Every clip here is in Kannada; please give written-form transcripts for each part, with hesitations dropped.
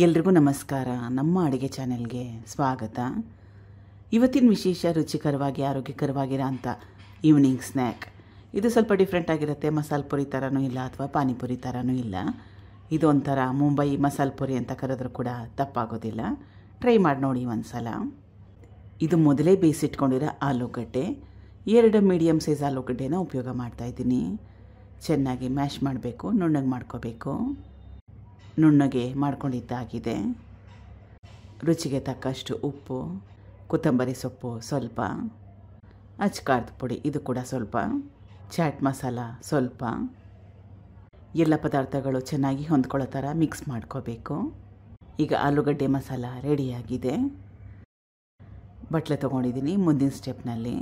ಎಲ್ರಿಗೂ ನಮಸ್ಕಾರ. ನಮ್ಮ ಅಡುಗೆ ಚಾನೆಲ್ಗೆ ಸ್ವಾಗತ. ಇವತ್ತಿನ ವಿಶೇಷ ರುಚಿಕರವಾಗಿ ಆರೋಗ್ಯಕರವಾಗಿರೋ ಅಂಥ ಈವ್ನಿಂಗ್ ಸ್ನ್ಯಾಕ್. ಇದು ಸ್ವಲ್ಪ ಡಿಫ್ರೆಂಟ್ ಆಗಿರುತ್ತೆ. ಮಸಾಲೆ ಪುರಿ ಥರನೂ ಇಲ್ಲ ಅಥವಾ ಪಾನಿಪುರಿ ಥರನೂ ಇಲ್ಲ. ಇದು ಒಂಥರ ಮುಂಬೈ ಮಸಾಲೆ ಪುರಿ ಅಂತ ಕರೆದ್ರೂ ಕೂಡ ತಪ್ಪಾಗೋದಿಲ್ಲ. ಟ್ರೈ ಮಾಡಿ ನೋಡಿ ಒಂದು ಸಲ. ಇದು ಮೊದಲೇ ಬೇಯಿಸಿಟ್ಕೊಂಡಿರೋ ಆಲೂಗಡ್ಡೆ, 2 ಮೀಡಿಯಮ್ ಸೈಜ್ ಆಲೂಗಡ್ಡೆನ ಉಪಯೋಗ ಮಾಡ್ತಾಯಿದ್ದೀನಿ. ಚೆನ್ನಾಗಿ ಮ್ಯಾಶ್ ಮಾಡಬೇಕು, ನುಣ್ಣಗೆ ಮಾಡ್ಕೋಬೇಕು. ನುಣ್ಣಗೆ ಮಾಡ್ಕೊಂಡಿದ್ದಾಗಿದೆ. ರುಚಿಗೆ ತಕ್ಕಷ್ಟು ಉಪ್ಪು, ಕೊತ್ತಂಬರಿ ಸೊಪ್ಪು ಸ್ವಲ್ಪ, ಅಚ್ಕಾರದ ಪುಡಿ ಇದು ಕೂಡ ಸ್ವಲ್ಪ, ಚಾಟ್ ಮಸಾಲ ಸ್ವಲ್ಪ. ಎಲ್ಲ ಪದಾರ್ಥಗಳು ಚೆನ್ನಾಗಿ ಹೊಂದ್ಕೊಳ್ಳೋ ಥರ ಮಿಕ್ಸ್ ಮಾಡ್ಕೋಬೇಕು. ಈಗ ಆಲೂಗಡ್ಡೆ ಮಸಾಲ ರೆಡಿಯಾಗಿದೆ. ಬಟ್ಲೆ ತೊಗೊಂಡಿದ್ದೀನಿ. ಮುಂದಿನ ಸ್ಟೆಪ್ನಲ್ಲಿ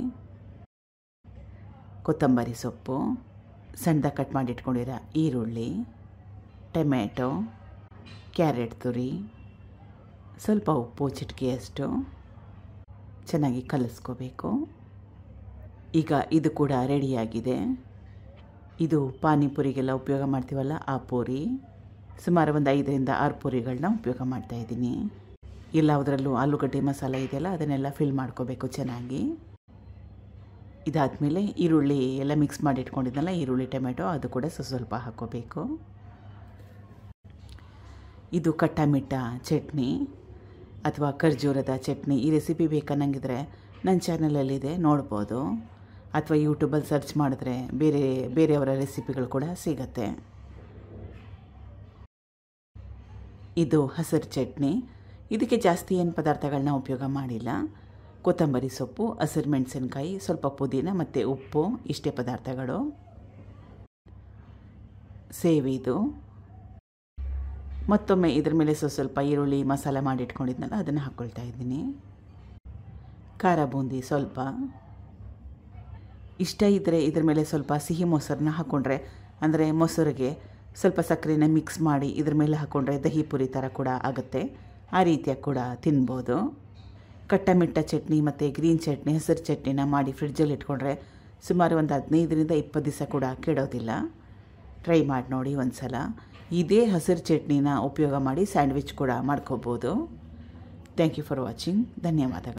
ಕೊತ್ತಂಬರಿ ಸೊಪ್ಪು, ಸಣ್ಣದಾಗಿ ಕಟ್ ಮಾಡಿಟ್ಕೊಂಡಿರೋ ಈರುಳ್ಳಿ, ಟೊಮೆಟೊ, ಕ್ಯಾರೆಟ್ ತುರಿ, ಸ್ವಲ್ಪ ಉಪ್ಪು ಚಿಟಿಕೆಯಷ್ಟು ಚೆನ್ನಾಗಿ ಕಲಿಸ್ಕೋಬೇಕು. ಈಗ ಇದು ಕೂಡ ರೆಡಿಯಾಗಿದೆ. ಇದು ಪಾನಿಪುರಿಗೆಲ್ಲ ಉಪಯೋಗ ಮಾಡ್ತೀವಲ್ಲ ಆ ಪೂರಿ. ಸುಮಾರು ಒಂದು 5ರಿಂದ 6 ಪೂರಿಗಳನ್ನ ಉಪಯೋಗ ಮಾಡ್ತಾಯಿದ್ದೀನಿ. ಎಲ್ಲದರಲ್ಲೂ ಆಲೂಗಡ್ಡೆ ಮಸಾಲೆ ಇದೆಯಲ್ಲ ಅದನ್ನೆಲ್ಲ ಫಿಲ್ ಮಾಡ್ಕೋಬೇಕು ಚೆನ್ನಾಗಿ. ಇದಾದಮೇಲೆ ಈರುಳ್ಳಿ ಎಲ್ಲ ಮಿಕ್ಸ್ ಮಾಡಿ ಇಟ್ಕೊಂಡಿದ್ದಲ್ಲ, ಈರುಳ್ಳಿ ಟೊಮೆಟೊ ಅದು ಕೂಡ ಸ್ವಲ್ಪ ಹಾಕ್ಕೋಬೇಕು. ಇದು ಕಟ್ಟಮಿಟ್ಟ ಚಟ್ನಿ ಅಥವಾ ಖರ್ಜೂರದ ಚಟ್ನಿ. ಈ ರೆಸಿಪಿ ಬೇಕನ್ನಂಗಿದ್ರೆ ನನ್ನ ಚಾನಲಲ್ಲಿದೆ, ನೋಡ್ಬೋದು. ಅಥವಾ ಯೂಟ್ಯೂಬಲ್ಲಿ ಸರ್ಚ್ ಮಾಡಿದ್ರೆ ಬೇರೆಯವರ ರೆಸಿಪಿಗಳು ಕೂಡ ಸಿಗತ್ತೆ. ಇದು ಹಸಿರು ಚಟ್ನಿ. ಇದಕ್ಕೆ ಜಾಸ್ತಿ ಏನು ಪದಾರ್ಥಗಳನ್ನ ಉಪಯೋಗ ಮಾಡಿಲ್ಲ. ಕೊತ್ತಂಬರಿ ಸೊಪ್ಪು, ಹಸಿರು ಮೆಣಸಿನ್ಕಾಯಿ, ಸ್ವಲ್ಪ ಪುದೀನ ಮತ್ತು ಉಪ್ಪು, ಇಷ್ಟೇ ಪದಾರ್ಥಗಳು. ಸೇವಿದು ಮತ್ತೊಮ್ಮೆ ಇದ್ರ ಮೇಲೆ ಸ್ವಲ್ಪ ಈರುಳ್ಳಿ ಮಸಾಲೆ ಮಾಡಿಟ್ಕೊಂಡಿದ್ನಲ್ಲ ಅದನ್ನು ಹಾಕ್ಕೊಳ್ತಾ ಇದ್ದೀನಿ. ಖಾರ ಬೂಂದಿ ಸ್ವಲ್ಪ. ಇಷ್ಟ ಇದ್ದರೆ ಇದ್ರ ಮೇಲೆ ಸ್ವಲ್ಪ ಸಿಹಿ ಮೊಸರನ್ನ ಹಾಕ್ಕೊಂಡ್ರೆ, ಅಂದರೆ ಮೊಸರಿಗೆ ಸ್ವಲ್ಪ ಸಕ್ಕರೆನ ಮಿಕ್ಸ್ ಮಾಡಿ ಇದ್ರ ಮೇಲೆ ಹಾಕ್ಕೊಂಡ್ರೆ ದಹಿ ಪುರಿ ಥರ ಕೂಡ ಆಗುತ್ತೆ. ಆ ರೀತಿಯಾಗಿ ಕೂಡ ತಿನ್ಬೋದು. ಕಟ್ಟಮಿಟ್ಟ ಚಟ್ನಿ ಮತ್ತು ಗ್ರೀನ್ ಚಟ್ನಿ, ಹಸಿರು ಚಟ್ನಿನ ಮಾಡಿ ಫ್ರಿಡ್ಜಲ್ಲಿ ಇಟ್ಕೊಂಡ್ರೆ ಸುಮಾರು ಒಂದು 15ರಿಂದ 20 ದಿವಸ ಕೂಡ ಕೆಡೋದಿಲ್ಲ. ಟ್ರೈ ಮಾಡಿ ನೋಡಿ ಒಂದು ಸಲ. ಇದೇ ಹಸಿರು ಚಟ್ನಿನ ಉಪಯೋಗ ಮಾಡಿ ಸ್ಯಾಂಡ್ವಿಚ್ ಕೂಡ ಮಾಡ್ಕೋಬೋದು. Thank you for watching. ಧನ್ಯವಾದಗಳು.